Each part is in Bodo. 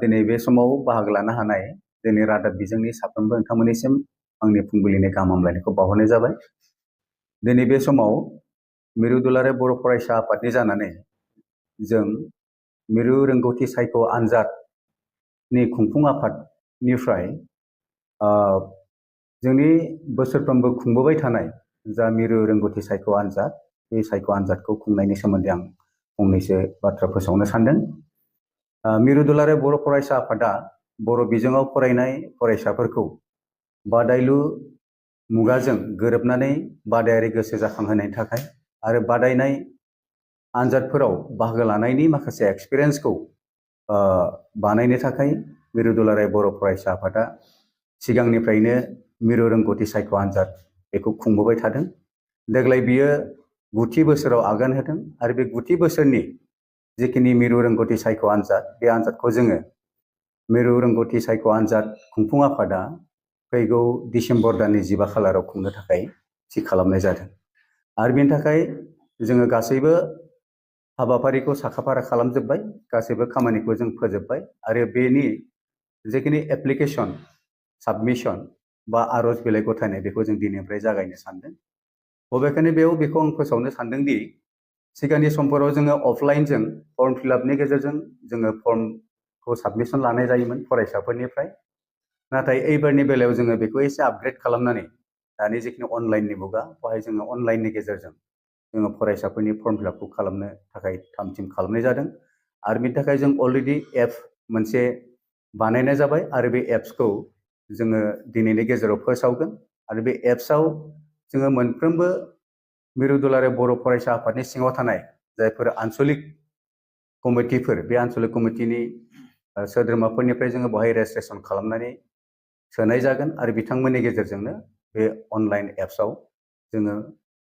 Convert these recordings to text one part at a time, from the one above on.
दिनै बे समाव बाहागो लानो हानाय जोंनि रादाब बिजोंनि साफ्रोमबो नोंथांमोननिसिम आंनि फुंबिलिनि गाहाम हामलायनायखौ बावहरनाय जाबाय। दिनै बे समाव मिरु दुलाराय बर' फरायसा आफादनि जानानै जों मिरु रोंगौथि सायख' आनजादनि खुंफुं आफादनिफ्राय जोंनि बोसोरफ्रोमबो खुंबोबाय थानाय जा मिरु रोंगौथि सायख' आनजाद, बे सायख' आनजादखौ खुंनायनि सोमोन्दै आं फंनैसो बाथ्रा फोसावनो सानदों। मिरु दुलाराय बर' फरायसा आफादा बर' बिजोङाव फरायनाय फरायसाफोरखौ बादायलु मुगाजों गोरोबनानै बादायारि गोसो जाखांहोनायनि थाखाय आरो बादायनाय आनजादफोराव बाहागो लानायनि माखासे एक्सपिरियेन्सखौ बानायनो थाखाय मिरु दुलाराय बर' फरायसा आफादा सिगांनिफ्रायनो मिरु रोंगौथि सायख' आनजाद बेखौ खुंबोबाय थादों। देग्लाय बियो 9थि बोसोराव आगान होदों आरो बे 9थि बोसोरनि जिखिनि मिरु रोंगौथि सायख' आनजाद, बे आनजादखौ जोङो मिरु रोंगौथि सायख' आनजाद खुंफुं आफादा फैगौ डिसेम्बर दाननि 15 खालाराव खुंनो थाखाय थि खालामनाय जादों। आरो बेनि थाखाय जोङो गासैबो हाबाफारिखौ साखाफारा खालामजोब्बाय, गासैबो खामानिखौ जों फोजोब्बाय आरो बेनि जिखिनि एप्लिकेसन साबमिसन बा आर'ज बिलाइ गथायनाय बेखौ जों दिनैनिफ्राय जागायनो सानदों। बबेखानि बेखौ आं फोसावनो सानदोंदि सिगांनि समफोराव जोङो अफलाइनजों फर्म फिलआपनि गेजेरजों जोङो फर्मखौ साबमिसन लानाय जायोमोन फरायसाफोरनिफ्राय। नाथाय एइबारनि बेलायाव जोङो बेखौ एसे आपग्रेड खालामनानै दानि जिखिनि अनलाइननि मुगा, बेवहाय जोङो अनलाइननि गेजेरजों जोङो फरायसाफोरनि फर्म फिलआपखौ खालामनो थाखाय थाम थिम खालामनाय जादों। आरो बेनि थाखाय जों अलरेडि एप मोनसे बानायनाय जाबाय आरो बे एप्सखौ जोङो दिनैनि गेजेराव फोसावगोन। आरो बे एप्सआव जोङो मोनफ्रोमबो मिरु दुलाराय बर' फरायसा आफादनि सिङाव थानाय जायफोर आनसलिक कमिटिफोर, बे आनसलिक कमिटिनि सोद्रोमाफोरनिफ्राय जोङो बेवहाय रेजिस्ट्रेसन खालामनानै सोनाय जागोन आरो बिथांमोननि गेजेरजोंनो बे अनलाइन एप्सआव जोङो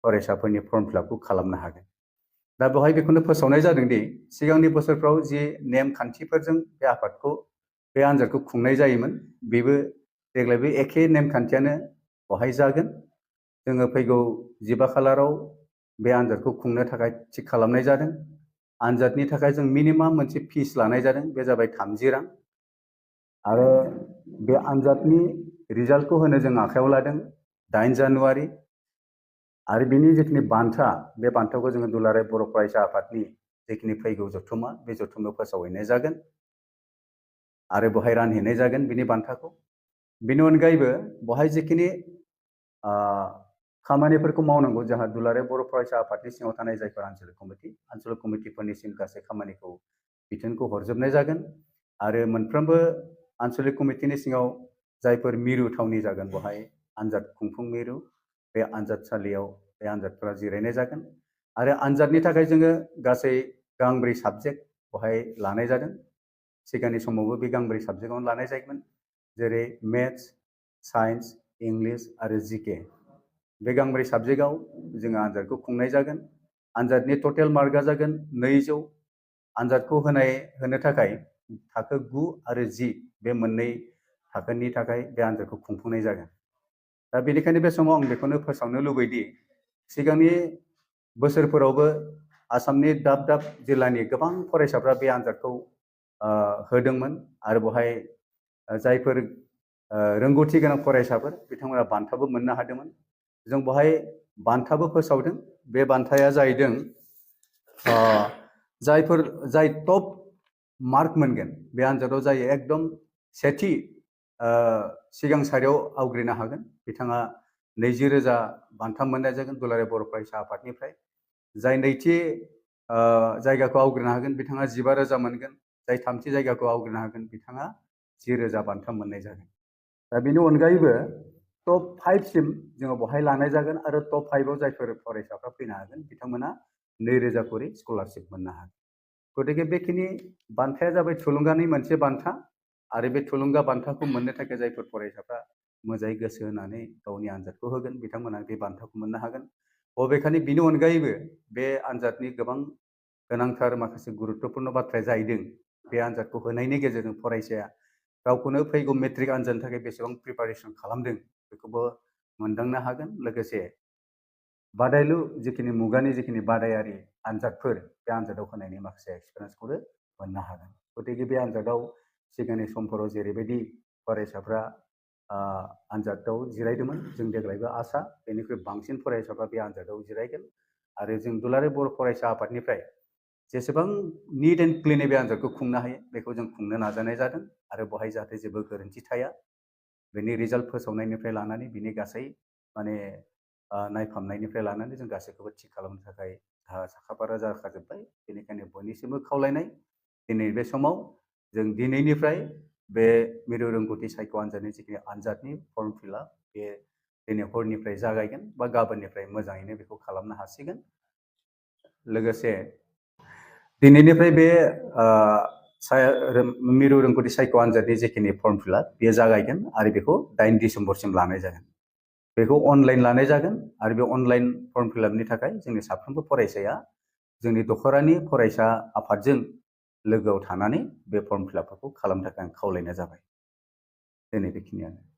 फरायसाफोरनि फर्म फिलआपखौ खालामनो हागोन। दा बेवहाय बेखौनो फोसावनाय जादोंदि सिगांनि बोसोरफ्राव जि नेमखान्थिफोरजों बे आफादखौ बे आनजादखौ खुंनाय जायोमोन, बेबो देग्लाय बे एखे नेमखान्थियानो बेवहाय जागोन। जोङो फैगौ 15 खालाराव बे आनजादखौ खुंनो थाखाय थिग खालामनाय जादों। आनजादनि थाखाय जों मिनिमाम मोनसे फिस लानाय जादों, बे जाबाय 30 रां। आरो बे आनजादनि रिजाल्टखौ होनो जों आखायाव लादों 8 जानुवारि। आरो बिनि जिखिनि बान्था, बे बान्थाखौ जोङो दुलाराय बर' फरायसा आफादनि जिखिनि फैगौ जथुम्मा, बे जथुम्मायाव फोसावहैनाय जागोन आरो बेवहाय रानहैनाय जागोन बिनि बान्थाखौ। बेनि अनगायैबो बेवहाय जिखिनि खामानिफोरखौ मावनांगौ, जोंहा दुलाराय बर' फरायसा आफादनि सिङाव थानाय जायफोर आनसलिक कमिटिफोरनिसिम गासै खामानिखौ बिथोनखौ हरजोबनाय जागोन। आरो मोनफ्रोमबो आनसलिक कमिटिनि सिङाव जायफोर मिरु थावनि जागोन, बेवहाय आनजाद खुंफुं मिरु, बे आनजादसालियाव बे आनजादफोरा जिरायनाय जागोन। आरो आनजादनि थाखाय जोङो गासै गांब्रै साबजेक्ट बेवहाय लानाय जादों। सिगांनि समावबो बे गांब्रै साबजेक्टआवनो लानाय जायोमोन, जेरै मेथ्स, साइन्स, इंलिस आरो जिके। बे गांब्रै साबजेक्टआव जोङो आनजादखौ खुंनाय जागोन। आनजादनि टटेल मार्कआ जागोन 200। आनजादखौ होनो थाखाय थाखो 9 आरो 10 बे मोननै थाखोनि थाखाय बे आनजादखौ खुंफुंनाय जागोन। दा बेनिखायनो बे समाव आं बेखौनो फोसावनो लुबैदि सिगांनि बोसोरफोरावबो आसामनि दाब दाब जिल्लानि गोबां फरायसाफ्रा बे आनजादखौ होदोंमोन आरो बेवहाय जायफोर रोंगौथि गोनां फरायसाफोर बिथांमोना बान्थाबो मोननो हादोंमोन। जों बेवहाय बान्थाबो फोसावदों। बे बान्थाया जाहैदों जाय टप मार्क मोनगोन बे आनजादाव, जाय एकदम सेथि सिगां सारियाव आवग्रिनो हागोन, बिथाङा 20,000 बान्था मोननाय जागोन दुलाराय बर' फरायसा आफादनिफ्राय। जाय नैथि जायगाखौ आवग्रिनो हागोन बिथाङा 15,000 मोनगोन। जाय थामथि जायगाखौ आवग्रिनो हागोन बिथाङा 10,000 बान्था मोननाय जागोन। दा बेनि अनगायैबो टप 5 सिम जोङो बेवहाय लानाय जागोन आरो टप 5आव जायफोर फरायसाफ्रा फैनो हागोन बिथांमोना 2,000 करि स्कलारशिप मोननो हागोन। गतिके बेखिनि बान्थाया जाबाय थुलुंगानि मोनसे बान्था। आरो बे थुलुंगा बान्थाखौ मोननो थाखाय जायफोर फरायसाफ्रा मोजाङै गोसो होनानै गावनि आनजादखौ होगोन बिथांमोना बे बान्थाखौ मोननो हागोन। बबेखानि बिनि अनगायैबो बे आनजादनि गोबां गोनांथार माखासे गुरुत्वपूर्ण बाथ्राया जाहैदों, बे आनजादखौ होनायनि गेजेरजों फरायसाया गावखौनो फैगौ मेट्रिक आनजादनि थाखाय बेसेबां प्रिपारेसन खालामदों बेखौबो मोनदांनो हागोन। लोगोसे बादायलु जिखिनि मुगानि जिखिनि बादायारि आनजादफोर, बे आनजादाव होनायनि माखासे एक्सपिरियेन्सखौबो मोननो हागोन। गतिके बे आनजादाव सिगांनि समफोराव जेरैबायदि फरायसाफ्रा आनजादाव जिरायदोंमोन, जों देग्लायबो आसा बेनिख्रुइ बांसिन फरायसाफ्रा बे आनजादाव जिरायगोन आरो जों दुलाराय बर' फरायसा आफादनिफ्राय जेसेबां निट एन्ड क्लिनै बे आनजादखौ खुंनो हायो बेखौ जों खुंनो नाजानाय जादों आरो बेवहाय जाहाथे जेबो गोरोन्थि थाया, बेनि रिजाल्ट फोसावनायनिफ्राय लानानै बिनि गासै माने नायफामनायनिफ्राय लानानै जों गासैखौबो थिग खालामनो थाखाय साखाफारा जाखाजोब्बाय। बेनिखायनो बयनिसिमबो खावलायनाय, दिनै बे समाव जों दिनैनिफ्राय बे मिरु रोंगौथि सायख' आनजादनि जिखिनि आनजादनि फर्म फिलआप बे दिनै हरनिफ्राय जागायगोन बा गाबोननिफ्राय मोजाङैनो बेखौ खालामनो हासिगोन। लोगोसे दिनैनिफ्राय बे मिरु रोंगौथि सायख' आनजादनि जिखिनि फर्म फिलआप बेयो जागायगोन आरो बेखौ 8 डिसेम्बरसिम लानाय जागोन। बेखौ अनलाइन लानाय जागोन आरो बे अनलाइन फर्म फिलआपनि थाखाय जोंनि साफ्रोमबो फरायसाया जोंनि दख'रानि फरायसा आफादजों लोगोआव थानानै बे फर्म फिलआपफोरखौ खालामनो थाखाय आं खावलायनाय जाबाय। दिनै बेखिनियानो।